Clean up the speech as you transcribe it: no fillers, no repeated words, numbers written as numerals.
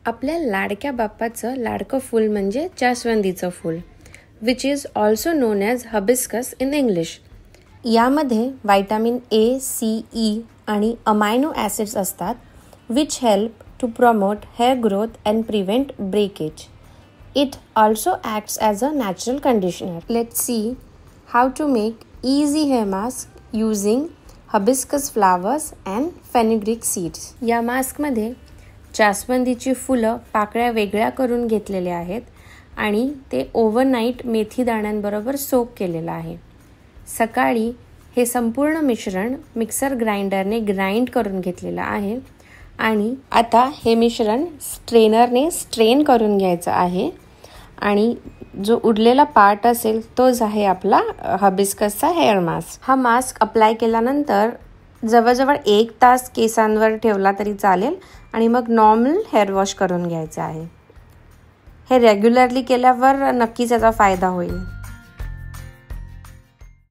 आपल्या लाडक्या बाप्पाचं लाडकं फूल म्हणजे जास्वंदीचं फूल, which is also known as hibiscus in English. यामध्ये व्हायटामिन ए, सी, ई आणि अमायनो ॲसिड्स असतात, which help to promote hair growth and prevent breakage. It also acts as a natural conditioner. Let's see how to make easy hair mask using hibiscus flowers and fenugreek seeds. या मास्कमध्ये जास्वंदीची फुलं पाकळ्या वेगळ्या करून घेतलेल्या आहेत आणि ते ओव्हरनाईट मेथी दाण्यांबरोबर सोक केलेलं आहे. सकाळी हे संपूर्ण मिश्रण मिक्सर ग्राइंडरने ग्राइंड करून घेतलेलं आहे आणि आता हे मिश्रण स्ट्रेनरने स्ट्रेन करून घ्यायचं आहे आणि जो उरलेला पार्ट असेल तोच आहे आपला हबिस्कसचा हेअर मास्क. हा मास्क अप्लाय केल्यानंतर जवळजवळ 1 तास केसांवर ठेवला तरी चालेल आणि मग नॉर्मल हेअर वॉश करून घ्यायचं आहे. हे रेग्युलरली केल्यावर नक्कीच याचा फायदा होईल.